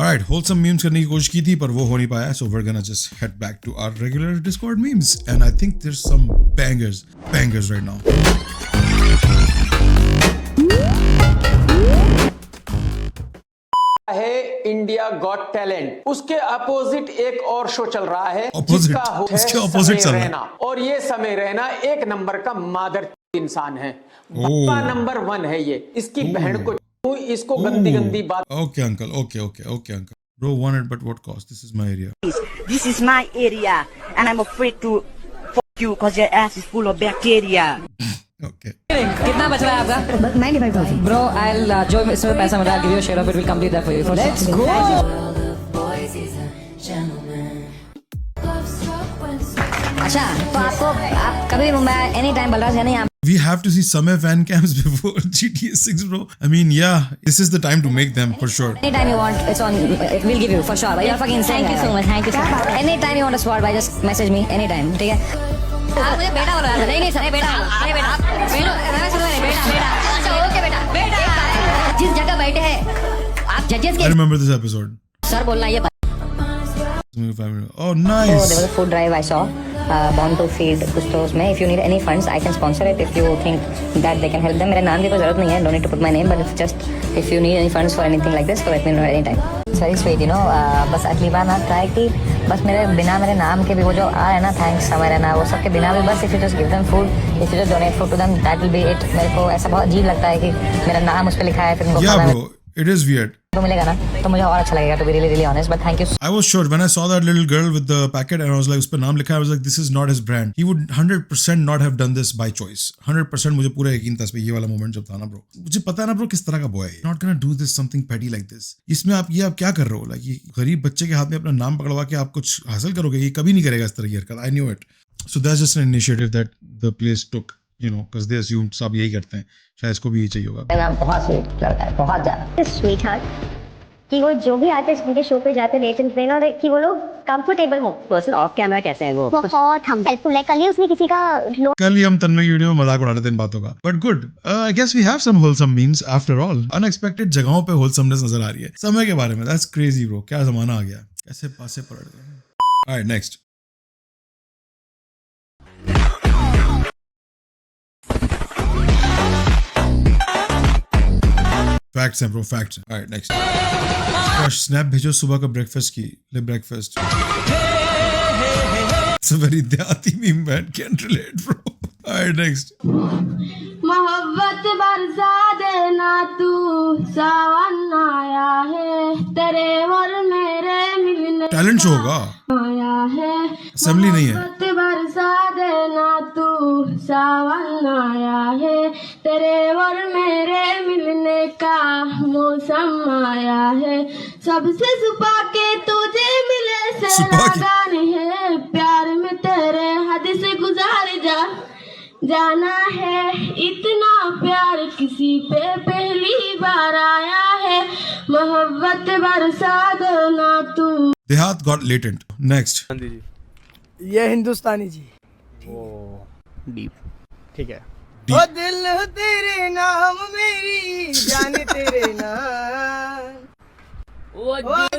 Alright, wholesome memes करने की कोशिश की थी पर वो हो नहीं पाया, so we're gonna just head back to our regular Discord memes, and I think there's some bangers right now. है इंडिया गॉट टैलेंट, उसके अपोजिट एक और शो चल रहा है Opposite, जिसका होस्ट उसके है opposite समय चल रहा है। रैना, और ये समय रैना एक नंबर का मादर इंसान है। बाबा नंबर 1 है ये। इसकी बहन को इसको गंदी गंदी बात। Okay, uncle. Okay, uncle. Bro wanted, but what cost? This is my area. This is my area, and I'm afraid to fuck you because your ass is full of bacteria. Okay. कितना बच रहा है आपका? 95,000. Bro, I'll जो इसमें पैसा मिला, I'll give you a share of it. We'll complete that for you. Let's go. अच्छा, तो आप कभी मुंबई एनी टाइम बलराज है नहीं आप? We have to see summer fan cams before GTA 6, bro. I mean, yeah, this is the time to make them for sure. Anytime you want, it's on. We'll give you for sure. But you're fucking insane. Thank you so much. Thank you so much. Anytime you want a spot, by just message me. Anytime. ठीक है? आप मुझे बेटा बोल रहा था। नहीं sir, बेटा बेटा। अच्छा, ओके बेटा। जिस जगह बैठे हैं आप जजेस I के remember this episode. सर बोलना ये। Oh, nice. there was a food drive I saw. Born to feed कुछ तो उसमें. If you need any funds, I can sponsor it. If you think that they can help them. मेरे नाम की कोई जरूरत नहीं है. Don't need to put my name, but it's just if you need any funds for anything like this, so let me know anytime. It's very sweet, you know. बस अगली बार ना ट्राई की बस मेरे बिना मेरे नाम के भी वो जो आ रहा है ना, थैंक्स समय रहना, वो सब के बिना भी बस if you just give them food, if you just donate food to them, that will be it. मेरे को ऐसा बहुत अजीब लगता है कि मेरा नाम उस पर लिखा है, फिर उनको Yeah, खाना bro. It is weird. तो मिलेगा ना, तो मुझे और अच्छा लगेगा, to be really honest. But thank you. I was sure when I saw that little girl with the packet and I was like, उस पे नाम लिखा है, I was like, this is not his brand. He would 100% not have done this by choice. 100% मुझे पूरा यकीन था इस पे, ये वाला मोमेंट जब था ना ब्रो, मुझे पता है ना ब्रो किस तरह का बॉय है. Not gonna do this something petty like this. इसमें आप क्या कर रहे हो? Like ये गरीब बच्चे के हाथ में अपना नाम पकड़वा के आप कुछ हासिल करोगे, ये कभी नहीं करेगा इस तरह की हरकत. I knew it. So that's just an initiative that the place took. You know, because they assume सब यही करते हैं. शायद इसको भी यही चाहिए होगा. मेरा नाम बहुत स्वीट लड़का है, बहुत ज्यादा स्वीट हार्ट कि वो जो भी आते हैं उनके शो पे जाते हैं लेजेंड्स देना, और कि वो लोग कंफर्टेबल हो. पर्सन ऑफ कैमरा कैसे हैं वो बहुत हम हेल्पफुल है. कल ही उसने किसी का कल ही हम तन्मय की वीडियो में मजाक उड़ा रहे थे इन बातों का. But good, I guess we have some wholesome memes after all. Unexpected जगहों पे होलसमनेस नजर आ रही है. समय के बारे में दैट्स क्रेजी ब्रो. क्या जमाना आ गया, कैसे पासे पलट गए. Alright, next. फैक्ट्स हैं bro, facts. Alright, next. Snap भेजो सुबह का ब्रेकफास्ट की ले ब्रेकफास्ट. It's a very देहाती meme, man. Can't relate, bro. Alright, next. मोहब्बत बरसा देना तू, सावन आया है तेरे और मेरे मिलने टैलेंट शो होगा, आया है. असेंबली नहीं है. मोहब्बत बरसा देना तू, सावन आया है तेरे और मेरे मिलने का मौसम आया है. सबसे छुपा के तुझे मिले से लगाने है, प्यार में तेरे हद से गुजार जाना है. इतना प्यार किसी पे पहली बार आया है. मोहब्बत बरसा देना तू. देहात गॉट लेटेंट. नेक्स्ट. ये हिंदुस्तानी जी. डीप. ठीक है. ओ दिल तेरे नाम मेरी जान तेरे नाम,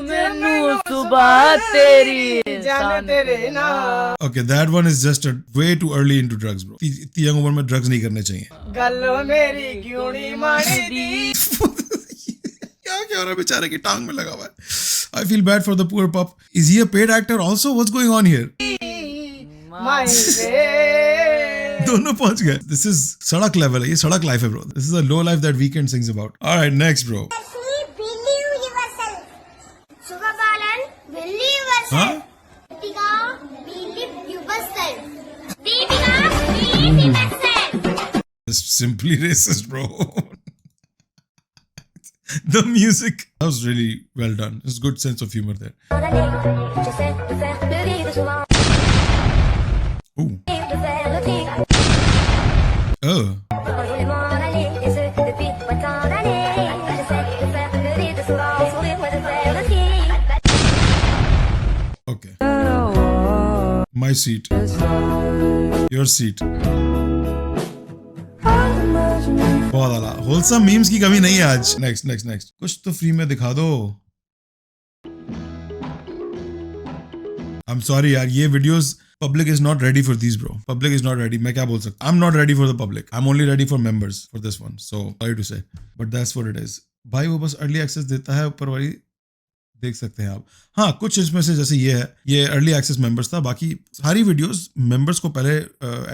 मैनू सुबह तेरी जान तेरे नाम. Okay, that one is just a way too early into drugs, bro. इतनी यंग उम्र में ड्रग्स नहीं करने चाहिए. गलो मेरी क्यों नहीं मारी दी. क्या हो रहा है बेचारे की टांग में लगा हुआ है. I feel bad for the poor pup. Is he a paid actor also? What's going on here? माई वे दोनों पहुंच गए. This is सड़क लेवल है, ये सड़क लाइफ है bro. This is a low life that Weeknd sings about. Alright, next bro. Huh? It's simply racist, bro. The music, that was really well done. There's good sense of humor there. Ooh. Oh. Okay. My seat. Your seat. बहुत आला. Wholesome memes की कमी नहीं है आज. Next कुछ तो free में दिखा दो. I'm sorry यार, ये videos public is not ready for these, bro. Public is not ready. मैं क्या बोल सकता? I'm not ready for the public. I'm only ready for members for this one. So sorry to say, but that's what it is. भाई वो बस early access देता है, ऊपर वाली देख सकते हैं आप. हाँ, कुछ इसमें से जैसे ये है, ये early access members था. बाकी सारी videos members को पहले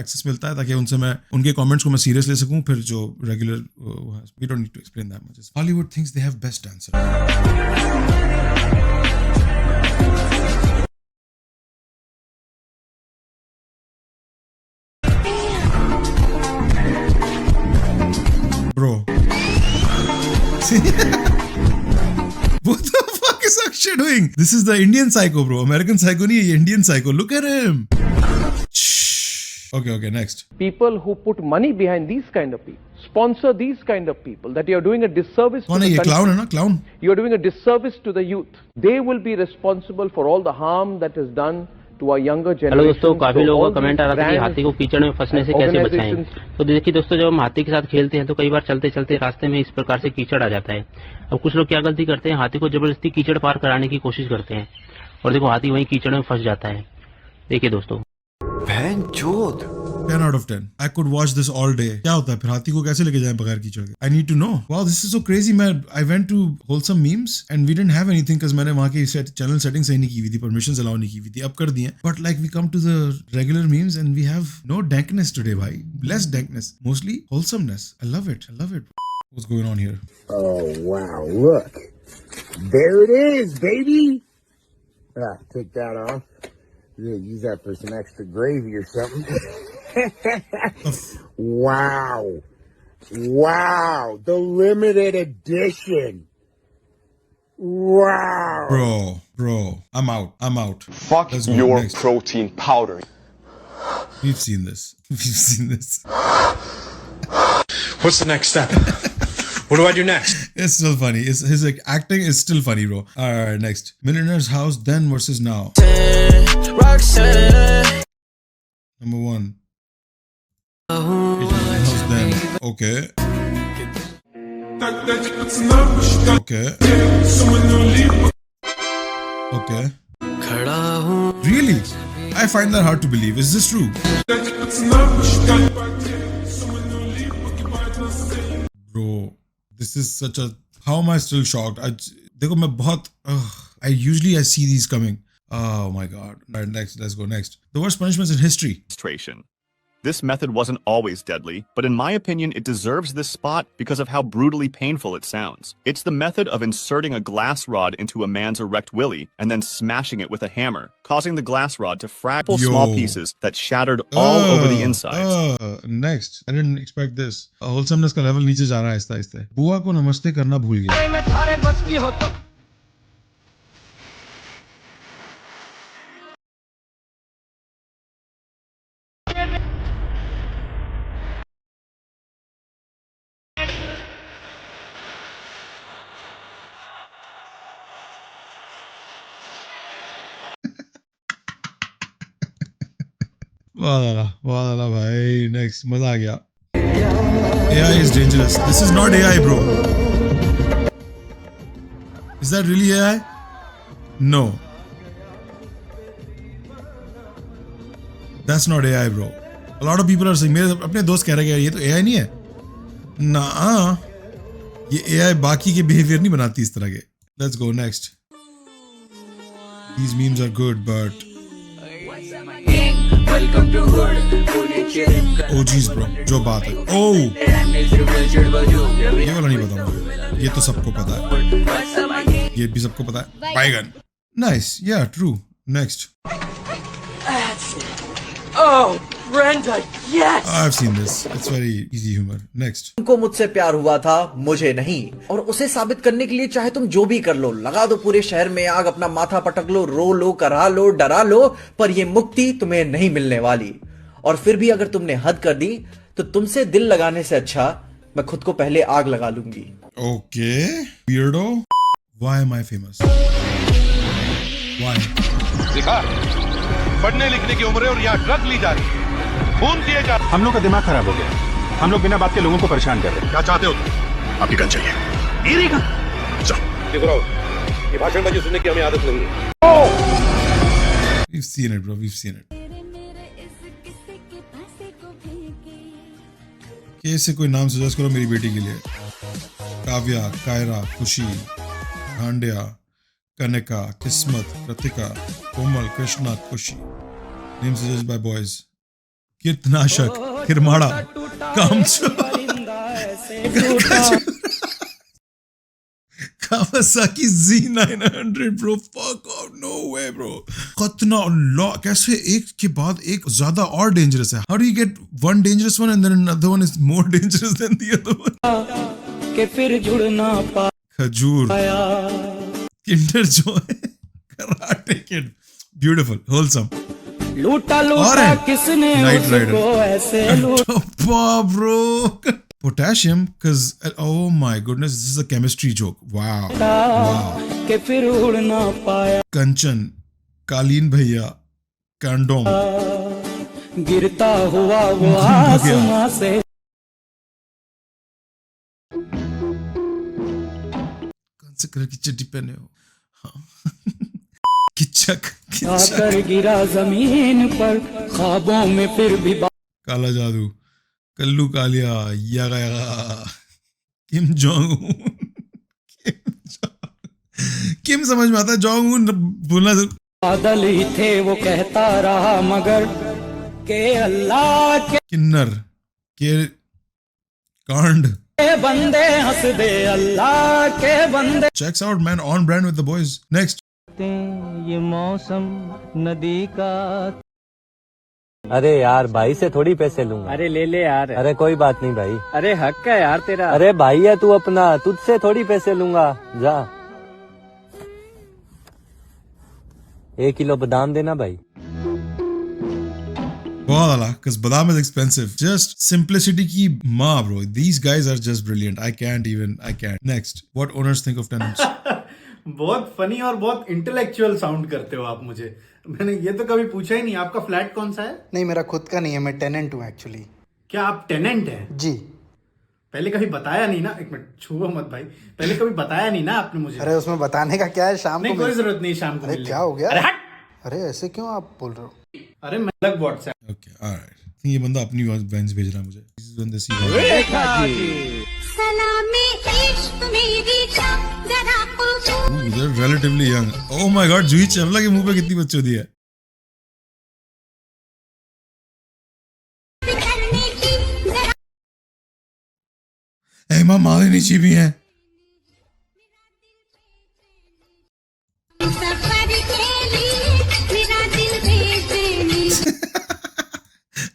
access मिलता है ताकि उनसे मैं उनके comments को मैं serious ले सकूं. फिर जो regular we don't need to explain that much. Hollywood thinks they have best dancers. Bro. What the fuck is Akshay doing? This is the Indian Psycho, bro. American Psycho नहीं है, Indian Psycho. Look at him. Shh. Okay, next. People who put money behind these kind of people, sponsor these kind of people, that you are doing a disservice to कौन है the ये? country. Clown है ना? Clown. You are doing a disservice to the youth. They will be responsible for all the harm that is done to our younger generation. Hello दोस्तों, काफी लोगों का comment आ रहा था कि हाथी को कीचड़ में फंसने से कैसे बचाएं. तो देखिए दोस्तों, जब हम हाथी के साथ खेलते हैं तो कई बार चलते चलते रास्ते में इस प्रकार से कीचड़ आ जाता है. अब कुछ लोग क्या गलती करते हैं, हाथी को जबरदस्ती कीचड़ पार कराने की कोशिश करते हैं और देखो हाथी वहीं कीचड़ में फंस जाता है. देखिए दोस्तों, 10 out of 10. I could watch this all day. क्या होता है फिर, हाथी को कैसे लेके जाएं बगैर कीचड़ के? I need to know. Wow, this is so crazy, man. I went to Wholesome Memes and we didn't have anything because मैंने वहाँ की channel setting सही नहीं की हुई थी, permissions allow नहीं की हुई थी. अब कर दिए. But like we come to the regular memes and we have no dankness today, भाई. Less dankness, mostly wholesomeness. I love it. What's going on here? Oh wow! Look, there it is, baby. Take that off. Use that for some extra gravy or something. Wow. The limited edition. Wow. Bro, I'm out. Fuck your next. protein powder. We've seen this. What's the next step? What do I do next? It's still funny. His like, acting is still funny, bro. Alright, next. Millionaire's House then versus now. Number 1. House then. Okay. Really? I find that hard to believe. Is this true? Bro, this is such a... How am I still shocked? देखो मैं बहुत... I see these coming. Oh my god. Alright, next. Let's go next. The worst punishments in history. This method wasn't always deadly, but in my opinion, it deserves this spot because of how brutally painful it sounds. It's the method of inserting a glass rod into a man's erect willy and then smashing it with a hammer, causing the glass rod to fracture small pieces that shattered all over the insides. Next. I didn't expect this. Wholesomeness का level नीचे जा रहा है आहिस्ते-आहिस्ते. बुआ को नमस्ते करना भूल गया. वाह भाई. Next. मजा आ गया. AI is dangerous. This is not AI, bro. Is that really AI? No. That's not AI, bro. A lot of people are saying, मेरे अपने दोस्त कह रहे हैं ये तो AI नहीं है. ना, ये AI बाकी के behavior नहीं बनाती इस तरह के. Let's go next. These memes are good, but oh jeez bro, जो बात है. Oh, ये वाला नहीं पता मुझे. ये तो सबको पता है. ये भी सबको पता है. Bygone. Nice. Yeah, true. Next. Oh, Brenda, yes! I've seen this. It's very easy humor. Next. तुमको मुझसे प्यार हुआ था, मुझे नहीं. और उसे साबित करने के लिए चाहे तुम जो भी कर लो, लगा दो पूरे शहर में आग, अपना माथा पटक लो, रो लो, करा लो, डरा लो, पर ये मुक्ति तुम्हें नहीं मिलने वाली. और फिर भी अगर तुमने हद कर दी तो तुमसे दिल लगाने से अच्छा मैं खुद को पहले आग लगा लूंगी. Okay, weirdo. Why am I famous? Why? देखा, पढ़ने लिखने की उम्र है और यहाँ ड्रग ली जा रही है. खून दिए जा. हम लोग का दिमाग खराब हो गया. हम लोग बिना बात के लोगों को परेशान कर रहे हैं. क्या चाहते हो? आपकी गन चाहिए. मेरी गन? चल. देखो, ये भाषणबाजी सुनने की हमें आदत नहीं है. We've seen it, bro. We've seen it. कैसे कोई नाम सजेस्ट करो मेरी बेटी के लिए. काव्या, कायरा, खुशी, भांड्या, कनिका, किस्मत, कृतिका, कोमल, कृष्णा, खुशी. Name suggested by boys. कीर्तनाशक, किरमाड़ा, कामचोर, Kawasaki Z900 bro. Fuck off. No way bro. कितना लॉ कैसे एक के बाद एक ज्यादा और डेंजरस है. How do you get one dangerous one and then another one is more dangerous than the other one? के फिर जुड़ना पा खजूर, Kinder Joy, karate kid. Beautiful, wholesome. लूटा लूटा किसने उसको ऐसे लूटा bro. Potassium, because oh my goodness, this is a chemistry joke. Wow. के फिर उड़ ना पाया. कंचन, कालीन भैया, कंडोम, गिरता हुआ वो आसमां से. कौन से कलर की चड्डी पहने हो? किचक, आकर गिरा जमीन पर ख्वाबों में फिर भी. काला जादू, कल्लू कालिया, यागा यागा, किम जोंग उन. किम समझ में आता है, जोंग उन बोलना. बादल ही थे वो कहता रहा मगर के अल्लाह के किन्नर के कांड के बंदे हंस दे अल्लाह के बंदे. Checks out man, on brand with the boys. Next. ये मौसम नदी का. अरे यार भाई से थोड़ी पैसे लूंगा. अरे ले ले यार. अरे कोई बात नहीं भाई. अरे हक है यार तेरा. अरे भाई है तू अपना, तुझसे थोड़ी पैसे लूंगा. जा 1 किलो बादाम देना भाई. बहुत आला, because badam is expensive. Just simplicity की माँ bro. These guys are just brilliant. I can't. Next. What owners think of tenants? बहुत फनी और बहुत इंटेलेक्चुअल साउंड करते हो आप मुझे. मैंने ये तो कभी पूछा ही नहीं. आपका फ्लैट कौन सा है? नहीं, मेरा खुद का नहीं है, मैं टेनेंट हूँ एक्चुअली. क्या आप टेनेंट हैं? जी. पहले कभी बताया नहीं ना. एक मिनट, छुओ मत भाई. पहले कभी बताया नहीं ना आपने मुझे. अरे उसमें बताने का क्या है, शाम नहीं, को कोई जरूरत नहीं शाम को. अरे क्या हो गया? अरे हट. अरे ऐसे क्यों आप बोल रहे हो? अरे मैं अलग व्हाट्सएप. Okay, alright. ये बंदा अपनी वेंस भेज रहा है मुझे. This is when they see सलामी इश्क मेरी जान जरा Ooh, they're relatively young. Oh my god, Juhi Chawla के मुंह पे कितनी बच्चों दी है. हेमा मालिनी जी भी हैं.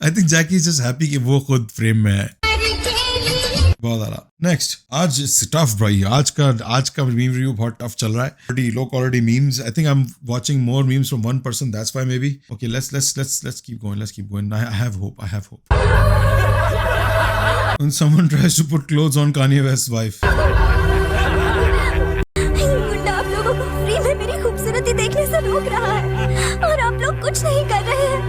I think Jackie is just happy कि वो खुद फ्रेम में है. बहुत आला. नेक्स्ट. आज टफ भाई. आज का मीम रिव्यू बहुत टफ चल रहा है. Pretty low quality memes. I think I'm watching more memes from one person. That's why maybe. Okay, let's keep going. Let's keep going. I have hope. When someone tries to put clothes on Kanye West's wife. गुंडा आप लोगों को free में मेरी खूबसूरती देखने से रोक रहा है और आप लोग कुछ नहीं कर रहे हैं.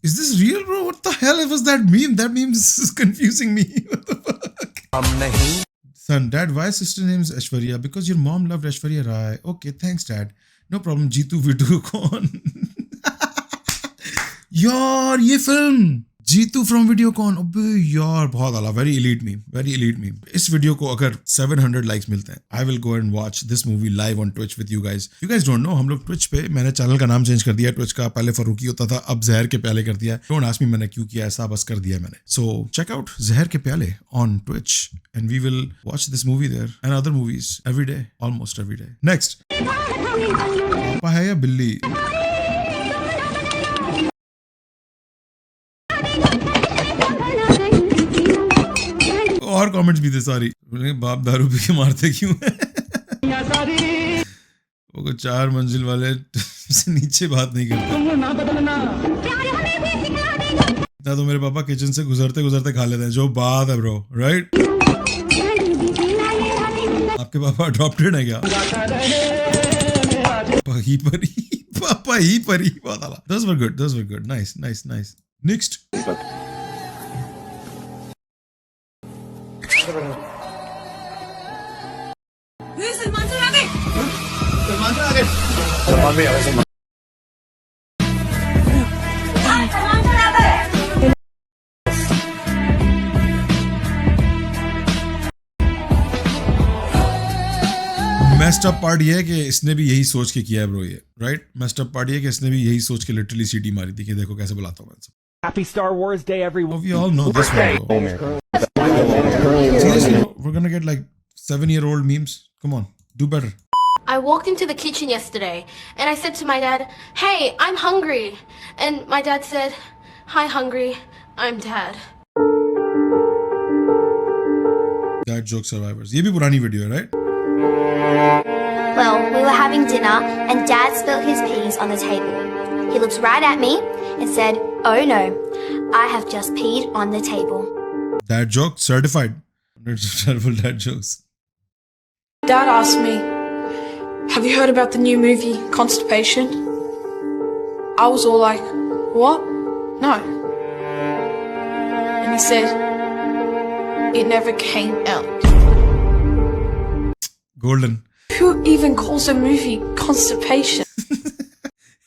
Is this real, bro? What the hell was that meme? That meme is confusing me. What the fuck? Son, Dad, why sister name is Aishwarya? Because your mom loved Aishwarya Rai. Okay, thanks, Dad. No problem. Jeetu Vidhu Con. यार ये film Jitu from Videocon. अबे यार बहुत आला. Very elite meme. इस video को अगर 700 likes मिलते हैं, I will go and watch this movie live on Twitch with you guys don't know. हम लोग ट्विच पे, मैंने चैनल का नाम चेंज कर दिया. ट्विच का पहले फरूकी होता था, अब जहर के प्याले कर दिया. डोंट आस्क मी मैंने क्यों किया ऐसा, बस कर दिया मैंने. सो चेक आउट जहर के प्याले on Twitch and we will watch this movie there and other movies every day, almost every day. Next. पापा है या बिल्ली? और कमेंट्स भी थे. सॉरी, बाप दारू पी के मारते क्यों है? वो 4 मंजिल वाले से नीचे बात नहीं करते. इतना तो मेरे पापा किचन से गुजरते गुजरते खा लेते हैं. जो बात है ब्रो, राइट? आपके पापा अडॉप्टेड है क्या? पापा ही परी. बहुत आला. Those were good. Nice. Next. Messed up part ये है कि इसने भी यही सोच के किया है ब्रो ये, राइट? मेस्ड अप पार्ट ये है कि इसने भी यही सोच के लिटरली सीटी मारी थी कि देखो कैसे बुलाता हूँ मैं। Happy Star Wars Day, everyone. We all know this one, bro. Seriously, we're gonna get like 7-year-old memes. Come on, do better. I walked into the kitchen yesterday and I said to my dad, "Hey, I'm hungry." And my dad said, "Hi, hungry. I'm Dad." Dad joke survivors. ये भी पुरानी video है, right? Well, we were having dinner and Dad spilled his peas on the table. He looked right at me and said, "Oh no, I have just peed on the table." Dad joke certified. Terrible dad jokes. Dad asked me, "Have you heard about the new movie Constipation?" I was all like, "What? No." And he said, "It never came out." Golden. Who even calls a movie Constipation?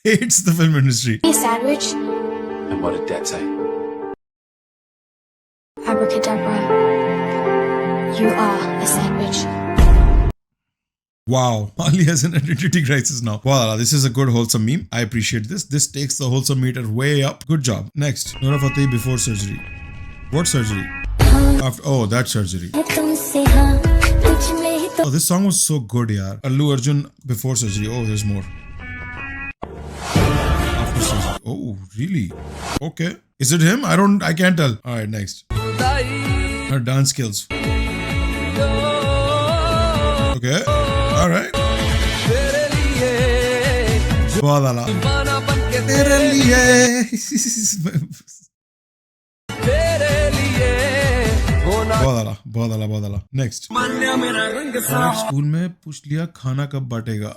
Hates the film industry. A sandwich. And what did Dad say? Abracadabra. You are a sandwich. Wow, Ali has an identity crisis now. Wow, this is a good wholesome meme. I appreciate this. This takes the wholesome meter way up. Good job. Next, Noora Fateh before surgery. What surgery? After, oh, that surgery. Oh, this song was so good, yaar. Allu Arjun before surgery. Oh, there's more. After surgery. Oh, really? Okay. Is it him? I can't tell. All right, next. Her dance skills. Okay. All right. बहुत आला. तेरे लिए. बहुत आला. Next. School में पूछ लिया खाना कब बांटेगा.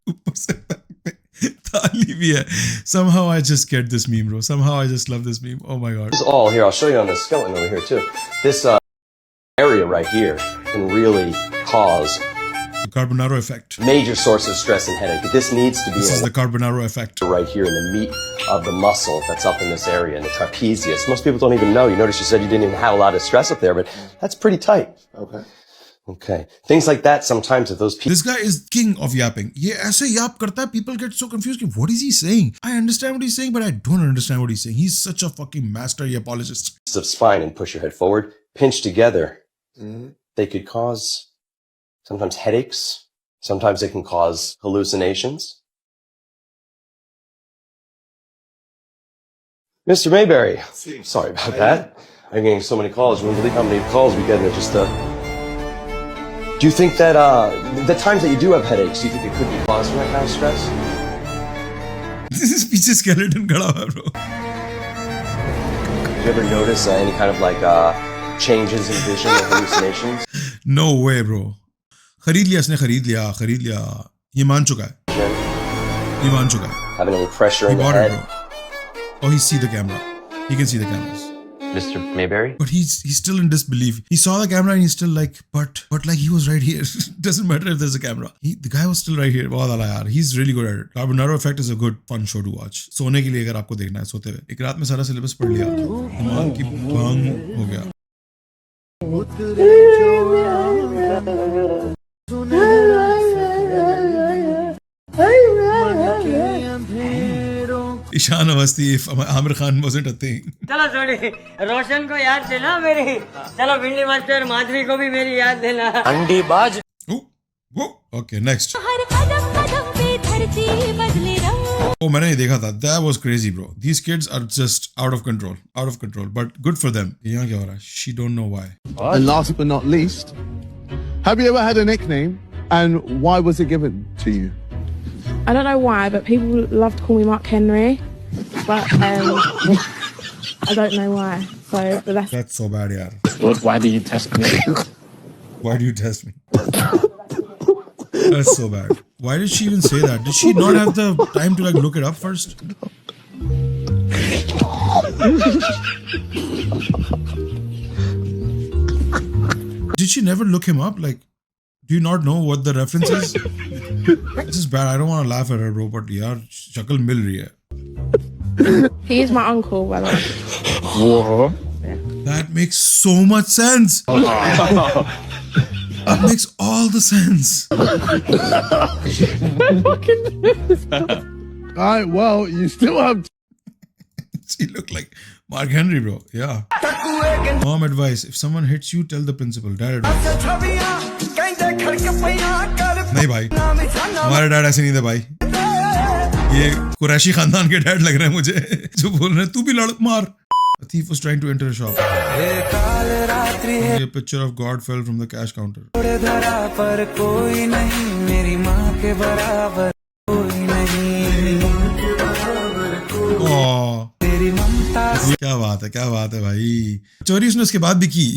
ऊपर से ताली भी है. Somehow I just get this meme, bro. Somehow I just love this meme. Oh my god. This is all here. I'll show you on the skeleton over here too. This area right here can really cause the Carbonaro effect. Major source of stress and headache. This needs to be. This is the Carbonaro effect. Right here in the meat of the muscle that's up in this area, in the trapezius. Most people don't even know. You notice you said you didn't even have a lot of stress up there, but that's pretty tight. Okay. Things like that sometimes if those people... This guy is king of yapping. ये ऐसे याप करता है, people get so confused. What is he saying? I understand what he's saying, but I don't understand what he's saying. He's such a fucking master yapologist. Of spine and push your head forward, pinch together. They could cause sometimes headaches. Sometimes they can cause hallucinations. Mr. Mayberry, sorry about that. I'm getting so many calls. You wouldn't believe how many calls we get. Just do you think that the times that you do have headaches, do you think it could be caused from that kind of stress? This is पीछे skeleton खड़ा हुआ bro. Did you ever notice any kind of like changes in vision or hallucinations? No way, bro. खरीद लिया इसने खरीद लिया. ये मान चुका है. Having any pressure in the head? Bro. Oh, he see the camera. He can see the cameras. Mr. Mayberry? But he's still in disbelief. He saw the camera and he's still like, but like he was right here. Doesn't matter if there's a camera. The guy was still right here. बहुत आला यार. He's really good at it. Carbonaro Effect is a good fun show to watch. सोने के लिए अगर आपको देखना है सोते हुए. एक रात में सारा सिलेबस पढ़ लिया. दिमाग की भांग हो गया. Ishan Awasthi if Aamir Khan wasn't a thing. चलो छोड़ी रोशन को याद देना मेरी. चलो भिंडी मास्टर माधवी को भी मेरी याद देना. अंडी बाज. Okay, next. Oh, मैंने ये देखा था. That was crazy, bro. These kids are just out of control. But good for them. यहाँ क्या हो रहा है? She don't know why. And last but not least, have you ever had a nickname, and why was it given to you? I don't know why, but people love to call me Mark Henry. But I don't know why. So, but that's so bad, yaar. Why do you test me? Why do you test me? That's so bad. Why did she even say that? Did she not have the time to like look it up first? Did she never look him up? Like, do you not know what the reference is? This is bad. I don't want to laugh at her, bro, but yaar, shakal mil rahi hai. He is my uncle, by the way. Whoa. Yeah. That makes so much sense. That makes all the sense. Alright, well, you still have. She looked like Mark Henry, bro. Yeah. Mom advice: if someone hits you, tell the principal. Dad advice: नहीं भाई, हमारे dad ऐसे नहीं थे भाई. ये कुरैशी खानदान के डैड लग रहे हैं मुझे जो बोल रहे हैं तू भी लड़ मार. A thief was trying to enter a shop. A picture of God fell from the cash counter. क्या बात है भाई. चोरी उसने उसके बाद भी की.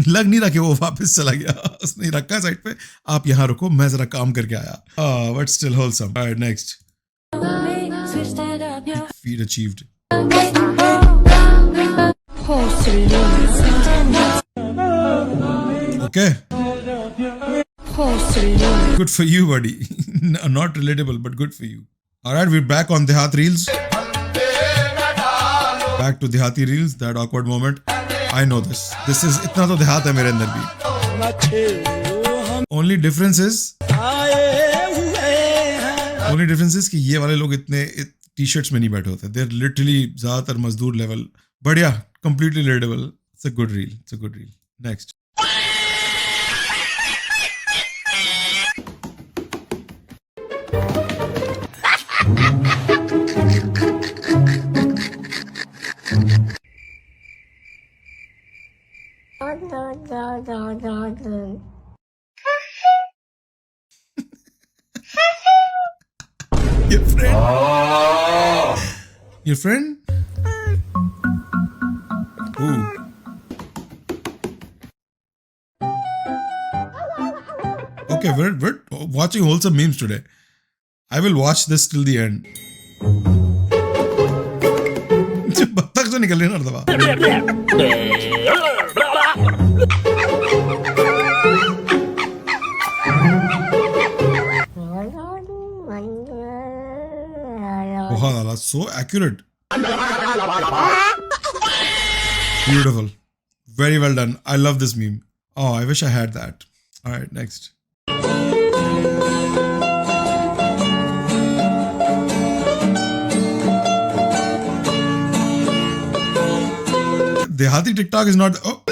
लग नहीं रहा कि वो वापस चला गया. उसने रखा साइड पे, आप यहाँ रुको मैं जरा काम करके आया. But still wholesome. Alright, next. Feat achieved. Okay. Good for you, buddy. Not relatable, but good for you. Alright, we're back on Dehat Reels. Back to Dehati Reels, that awkward moment. I know this. This is itna to Dehat hai mere andar bhi. Only difference is कि ये वाले लोग इतने T-shirts में नहीं बैठे होते. They're literally ज़्यादातर मजदूर level. बढ़िया, completely relatable. It's a good reel. It's a good reel. Next. Your friend? Your friend? Ooh. Okay, we're watching wholesome memes today. I will watch this till the end. बत्तख से निकल रही है ना दबा. So accurate. Beautiful. Very well done. I love this meme. Oh, I wish I had that. All right, next. Dehati TikTok is not. Oh,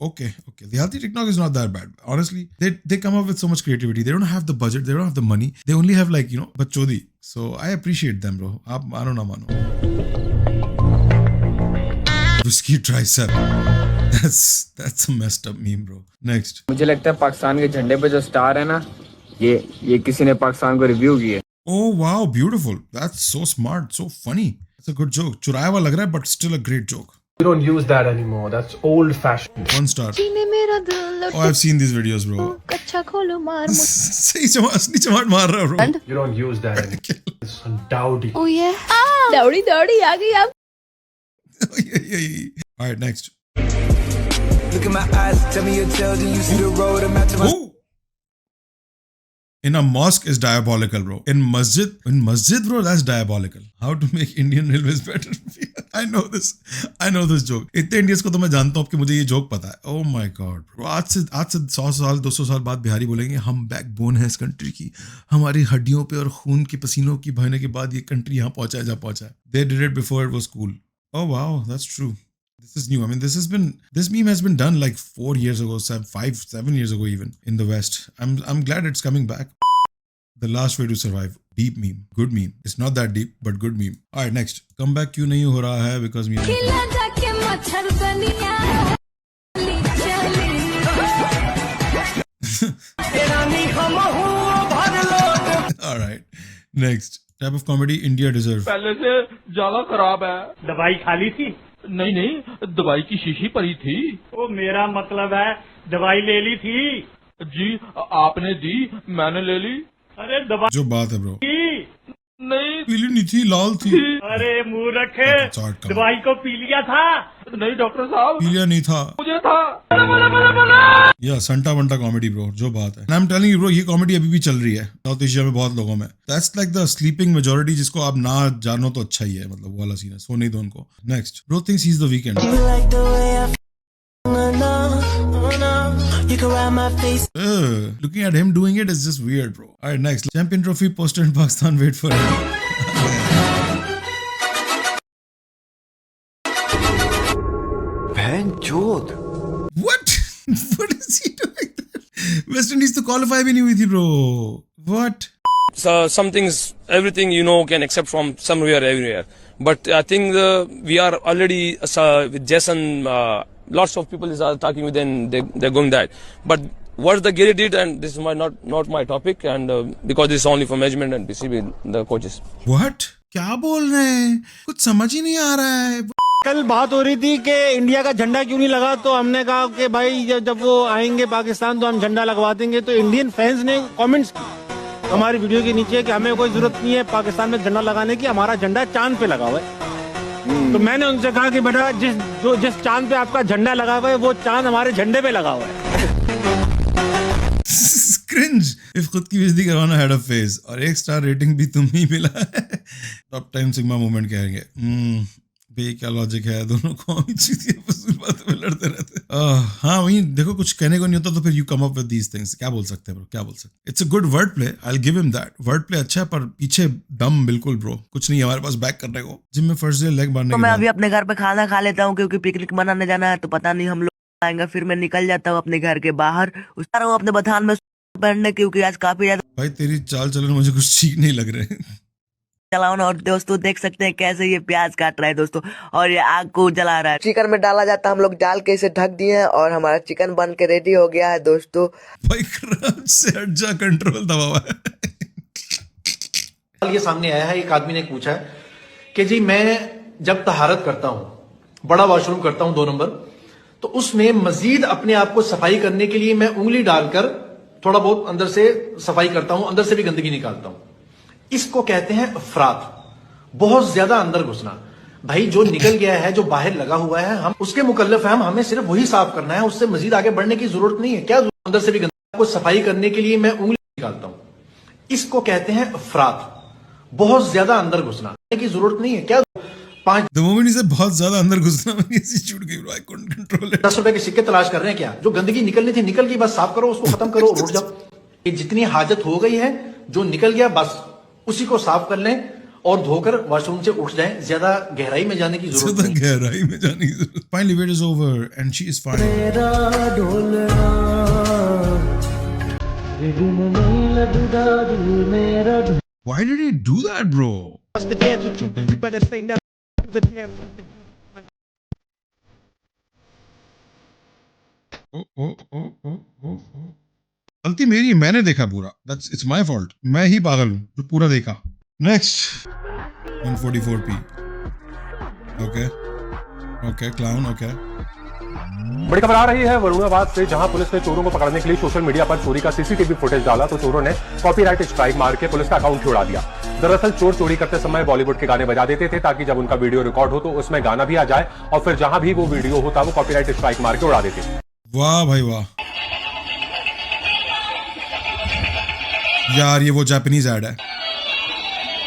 okay. Dehati TikTok is not that bad. Honestly, they come up with so much creativity. They don't have the budget. They don't have the money. They only have like, bachodi. So I appreciate them, bro. Aap mano na mano. Whiskey tricep. That's a messed up meme, bro. Next. मुझे लगता है पाकिस्तान के झंडे पे जो star है ना, ये किसी ने पाकिस्तान को रिव्यू किया. Oh wow, beautiful. That's so smart, so funny. It's a good joke. चुराया हुआ लग रहा है, but still a great joke. You don't use that anymore. That's old fashioned. 1 star. Oh, I've seen these videos, bro. सही चमाट मार रहा है, bro. You don't use that anymore. It's dowdy. Oh yeah. Dowdy आ गई आप. All right, next. Look at my eyes, tell me your tale, do you see the road I'm at to my... In a mosque is diabolical, bro. In masjid, bro, that's diabolical. How to make Indian railways better? I know this joke. इतने Indians को तो मैं जानता हूँ कि मुझे ये joke पता है. Oh my god, bro. आज से 100 साल 200 साल बाद बिहारी बोलेंगे हम बैकबोन है इस कंट्री की. हमारी हड्डियों पे और खून के पसीनों की बहने के बाद ये कंट्री यहाँ पहुंचा है जहाँ पहुंचा है. They did it before it was cool. Oh wow, that's true. This is new. I mean, this meme has been done like 4 years ago, 7 years ago even in the West. I'm glad it's coming back. The last way to survive. Deep meme. Good meme. It's not that deep, but good meme. Alright, next. Comeback क्यों नहीं हो रहा है because meme. Alright. Next. Type of comedy India deserves. पहले से ज्यादा खराब है. दवाई खाली थी? नहीं, दवाई की शीशी पड़ी थी. वो मेरा मतलब है दवाई ले ली थी. जी, आपने दी, मैंने ले ली. अरे दवाई जो बात है ब्रो. नहीं, पीली नहीं थी, लाल थी. अरे मुंह रखे, दवाई को पी लिया था. नहीं डॉक्टर साहब, पीलिया नहीं था, मुझे था। या संटा वंटा कॉमेडी ब्रो, जो बात है। I am telling you bro, ये कॉमेडी अभी भी चल रही है साउथ एशिया में बहुत लोगों में। That's like the sleeping majority, जिसको आप ना जानो तो अच्छा ही है, मतलब वो वाला सीन है, सो नहीं दो उनको। Next bro thinks he is the weekend. Looking at him doing it is just weird, bro. Alright, next. Champion trophy poster in Pakistan. Wait for him. Bhai-chod. What? What is he doing there? West Indies to qualify bhi nahi hui thi, bro. What? So some things, everything can accept from somewhere, everywhere. But I think we are already with Jason. Lots of people are talking with them. They're going that. But what the Giri did, and this is not my topic, and because this is only for management and BCB, the coaches. What? क्या बोल रहे हैं? कुछ समझ ही नहीं आ रहा है। कल बात हो रही थी कि इंडिया का झंडा क्यों नहीं लगा, तो हमने कहा कि भाई जब वो आएंगे पाकिस्तान तो हम झंडा लगवा देंगे। तो इंडियन फैंस ने कमेंट्स हमारी वीडियो के नीचे कि हमें कोई जरूरत नहीं है पाकिस्तान में झंडा लगाने की, हमारा झंडा चांद पे लगा हुआ है। तो मैंने उनसे कहा कि बेटा जिस चांद पे आपका झंडा लगा हुआ है वो चांद हमारे झंडे पे लगा हुआ है। Cringe. If खुद की बेइज्जती करवाना हेड ऑफ फेस, और 1 स्टार रेटिंग भी तुम ही मिला है। टॉप टाइम सिग्मा मूवमेंट कहेंगे। बे क्या लॉजिक है, दोनों को फजूल बातों में लड़ते रहते। हाँ वही देखो, कुछ कहने को नहीं होता तो फिर you come up with these things. क्या बोल सकते हैं ब्रो, क्या बोल सकते। It's a good word play, I will give him that. Word play अच्छा है, पर पीछे दम बिल्कुल ब्रो कुछ नहीं है हमारे पास बैक करने को। जिम में फर्स्ट डे लेग मारने तो मैं अभी अपने घर पे खाना खा लेता हूँ, क्योंकि पिकनिक मनाने जाना है, तो पता नहीं हम लोग आएंगे। फिर मैं निकल जाता हूँ अपने घर के बाहर, उस तरह अपने बथान में पहनने, क्योंकि आज काफी ज्यादा भाई तेरी चाल चलन मुझे कुछ ठीक नहीं लग रहे। चलाओ। और दोस्तों देख सकते हैं कैसे ये प्याज काट रहा है दोस्तों, और ये आग को जला रहा है। चिकन में डाला जाता है, हम लोग डाल के इसे ढक दिए हैं, और हमारा चिकन बन के रेडी हो गया है दोस्तों। भाई क्रंच से हट जा, कंट्रोल दबा हुआ है। ये सामने आया है, एक आदमी ने पूछा है कि जी मैं जब तहारत करता हूं, बड़ा वॉशरूम करता हूं 2 नंबर, तो उसमें मजीद अपने आप को सफाई करने के लिए मैं उंगली डालकर थोड़ा बहुत अंदर से सफाई करता हूं, अंदर से भी गंदगी निकालता हूं। इसको कहते हैं अफरात, बहुत ज्यादा अंदर घुसना। भाई जो निकल गया है, जो बाहर लगा हुआ है, हम उसके मुकल्लफ हैं, हमें सिर्फ वही साफ करना है, उससे मजीद आगे बढ़ने की जरूरत नहीं है। क्या अंदर से भी गंदगी को सफाई करने के लिए मैं उंगली निकालता हूं, इसको कहते हैं अफरात, बहुत ज्यादा अंदर घुसना की जरूरत नहीं है। क्या 5 मोमेंट से बहुत ज्यादा अंदर घुसना, मेरी ऐसी छूट गई bro, I couldn't control it. 10 रुपए के सिक्के तलाश कर रहे हैं क्या? जो गंदगी निकलनी थी निकल गई, बस साफ करो उसको, खत्म करो, उठ जाओ। ये जितनी हाजत हो गई है, जो निकल गया बस उसी को साफ कर लें और धोकर वॉशरूम से उठ जाएं। ज्यादा गहराई में जाने की जरूरत नहीं। गहराई में जाने की जरूरत। Finally wait is over and she is fine. Why did he do that, bro? गलती मेरी, मैंने देखा पूरा। That's it's my fault. मैं ही पागल हूँ जो पूरा देखा। Next 144p. Okay, clown. Okay. बड़ी खबर आ रही है वरुणाबाद से, जहां पुलिस ने चोरों को पकड़ने के लिए सोशल मीडिया पर चोरी का सीसीटीवी फुटेज डाला तो चोरों ने कॉपीराइट स्ट्राइक मार के पुलिस का अकाउंट छुड़ा दिया। दरअसल चोर चोरी करते समय बॉलीवुड के गाने बजा देते थे ताकि जब उनका वीडियो रिकॉर्ड हो तो उसमें गाना भी आ जाए, और फिर जहां भी वो वीडियो होता वो कॉपीराइट स्ट्राइक मार के उड़ा देते। वाह भाई वाह यार, ये वो जापानीज एड है।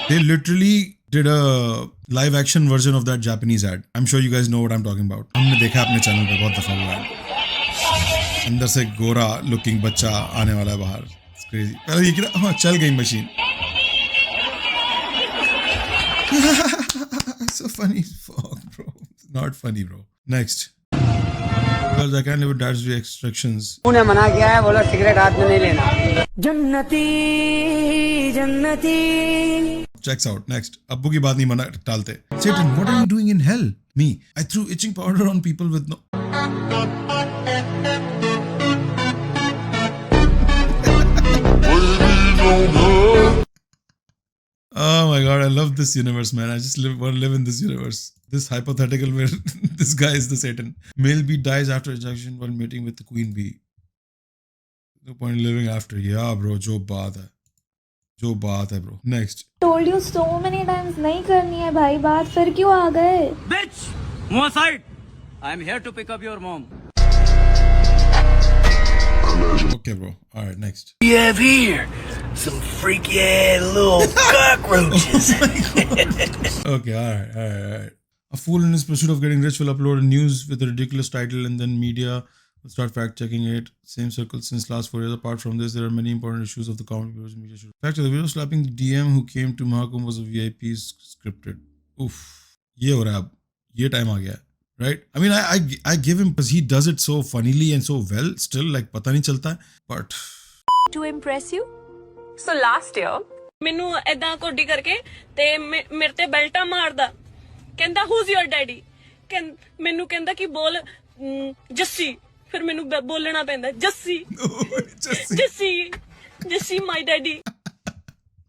They literally did a live action version of that Japanese ad. I'm sure you guys know what I'm talking about. हमने देखा अपने चैनल पे बहुत दफा हुआ है। अंदर से गोरा लुकिंग बच्चा आने वाला है बाहर। It's crazy. पहले ये क्या, हाँ चल गई machine. So funny. Fuck bro. Not funny bro. Next. Because I can't live with dad's restrictions. उन्हें मना किया है, बोला सिगरेट हाथ में नहीं लेना। जन्नती जन्नती। Checks out. Next. अब्बू की बात नहीं मना टालते। Satan, what are you doing in hell? Me. I threw itching powder on people with no. Oh my god, I love this universe, man. I just want to live in this universe. This hypothetical where this guy is the Satan. Male bee dies after ejection while mating with the queen bee. No point in living after. Yeah, bro. जो बात है bro. Next. Told you so many times नहीं करनी है भाई बात, फिर क्यों आ गए? Bitch, move aside. I am here to pick up your mom. Okay, bro. All right, next. We have here some freaky ass little cockroaches. Okay, all right. A fool in his pursuit of getting rich will upload a news with a ridiculous title and then media will start fact-checking it. Same circle since last 4 years. Apart from this, there are many important issues of the comic viewers and media should. Fact, the video slapping the DM who came to Mahakumbh was a VIP scripted. Oof. ये हो रहा है अब. ये time आ गया है. Right? I mean, I give him because he does it so funnily and so well. Still, like पता नहीं चलता है. But to impress you. So last year, ਮੈਨੂੰ ਐਦਾਂ ਕੋਡੀ ਕਰਕੇ ਤੇ ਮੇਰੇ ਤੇ ਬੈਲਟਾ ਮਾਰਦਾ. ਕਹਿੰਦਾ who's your daddy? ਮੈਨੂੰ ਕਹਿੰਦਾ ਕਿ ਬੋਲ ਜੱਸੀ. ਫਿਰ ਮੈਨੂੰ ਬੋਲਣਾ ਪੈਂਦਾ Jassi. Jassi my daddy.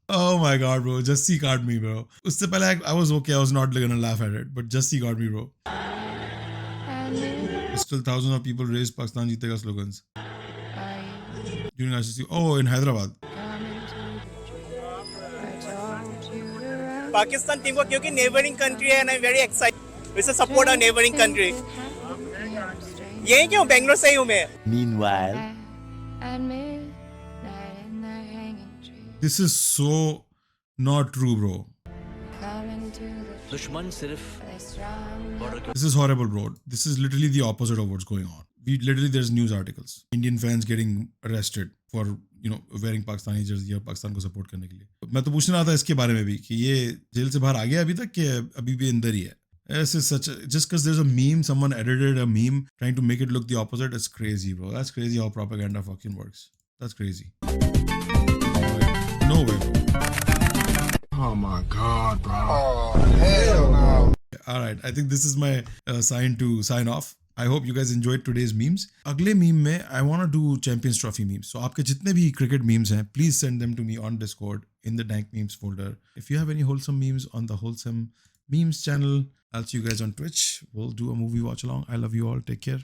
Oh my god, bro. Jussie got me, bro. Usse pehle I was okay. I was not gonna laugh at it. But Jussie got me, bro. Still thousands of people raised Pakistan jeetega slogans. During ICC. Oh, in Hyderabad. Pakistan team ko kyunki neighboring country hai and I'm very excited. We should support our neighboring country. Yehi kyun Bangalore se hi hu main. Meanwhile, This is so not true, bro. दुश्मन सिर्फ This is horrible, bro. This is literally the opposite of what's going on. There's news articles. Indian fans getting arrested for, wearing Pakistani jersey और पाकिस्तान को support करने के लिए. मैं तो पूछने रहा था इसके बारे में भी कि ये जेल से बाहर आ गया अभी तक कि अभी भी अंदर ही है. This is just because there's a meme, someone edited a meme trying to make it look the opposite. It's crazy, bro. That's crazy how propaganda fucking works. That's crazy. No way, bro. Oh my god, bro. Oh, hell no. All right, I think this is my sign to sign off. I hope you guys enjoyed today's memes. अगले meme में I want to do Champions Trophy memes. So आपके जितने भी cricket memes हैं, please send them to me on Discord in the Dank Memes folder. If you have any wholesome memes on the Wholesome Memes channel, I'll see you guys on Twitch. We'll do a movie watch along. I love you all. Take care.